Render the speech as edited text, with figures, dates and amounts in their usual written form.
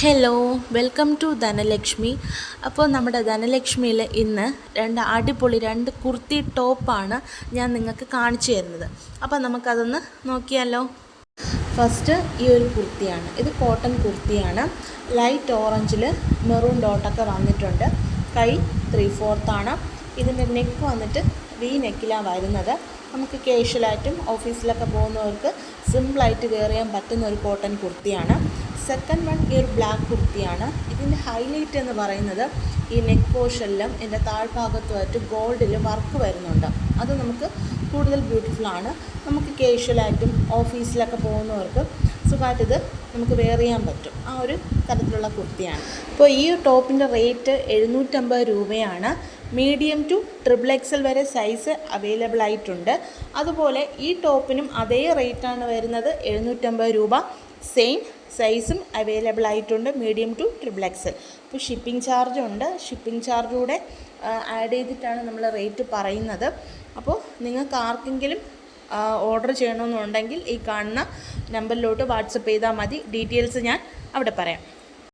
Hello, welcome to Dhanlaxmi. അപ്പോൾ നമ്മുടെ ധനലക്ഷ്മിയിൽ ഇന്ന് അടിപൊളി രണ്ട് കുർത്തി ടോപ്പാണ് ഞാൻ നിങ്ങൾക്ക് കാണിച്ചു തരുന്നത്. അപ്പോൾ നമുക്കതൊന്ന് നോക്കിയാലോ. ഫസ്റ്റ് ഈ ഒരു കുർത്തിയാണ്. ഇത് കോട്ടൺ കുർത്തിയാണ്. ലൈറ്റ് ഓറഞ്ചിൽ മെറൂൺ ഡോട്ടൊക്കെ വന്നിട്ടുണ്ട്. കൈ 3/4 ഇതിൻ്റെ നെക്ക് വന്നിട്ട് വി നെക്കിലാണ് വരുന്നത്. നമുക്ക് കാഷ്വലായിട്ടും ഓഫീസിലൊക്കെ പോകുന്നവർക്ക് സിമ്പിളായിട്ട് വെയർ ചെയ്യാൻ പറ്റുന്ന ഒരു കോട്ടൺ കുർത്തിയാണ്. സെക്കൻഡ് വൺ ഈ ഒരു ബ്ലാക്ക് കുർത്തിയാണ്. ഇതിൻ്റെ ഹൈലൈറ്റ് എന്ന് പറയുന്നത് ഈ നെക്ക് പോർഷനിലും ഇതിൻ്റെ താഴ്ഭാഗത്തുമായിട്ട് ഗോൾഡിൽ വർക്ക് വരുന്നുണ്ട്. അത് നമുക്ക് കൂടുതൽ ബ്യൂട്ടിഫുള്ളാണ്. നമുക്ക് കാഷ്വലായിട്ടും ഓഫീസിലൊക്കെ പോകുന്നവർക്ക് സുഖമായിട്ടിത് നമുക്ക് വെയർ ചെയ്യാൻ പറ്റും. ആ ഒരു തരത്തിലുള്ള കുർത്തിയാണ്. അപ്പോൾ ഈ ടോപ്പിൻ്റെ റേറ്റ് 750 രൂപയാണ്. മീഡിയം ടു XXL വരെ സൈസ് അവൈലബിൾ ആയിട്ടുണ്ട്. അതുപോലെ ഈ ടോപ്പിനും അതേ റേറ്റാണ് വരുന്നത്, 750 രൂപ. സെയിം സൈസും അവൈലബിൾ ആയിട്ടുണ്ട്, മീഡിയം ടു XXL. അപ്പോൾ ഷിപ്പിംഗ് ചാർജ് ഉണ്ട്. ഷിപ്പിംഗ് ചാർജ് കൂടെ ആഡ് ചെയ്തിട്ടാണ് നമ്മൾ റേറ്റ് പറയുന്നത്. അപ്പോൾ നിങ്ങൾക്ക് ആർക്കെങ്കിലും ഓർഡർ ചെയ്യണമെന്നുണ്ടെങ്കിൽ ഈ കാണുന്ന നമ്പറിലോട്ട് വാട്സപ്പ് ചെയ്താൽ മതി. ഡീറ്റെയിൽസ് ഞാൻ അവിടെ പറയാം.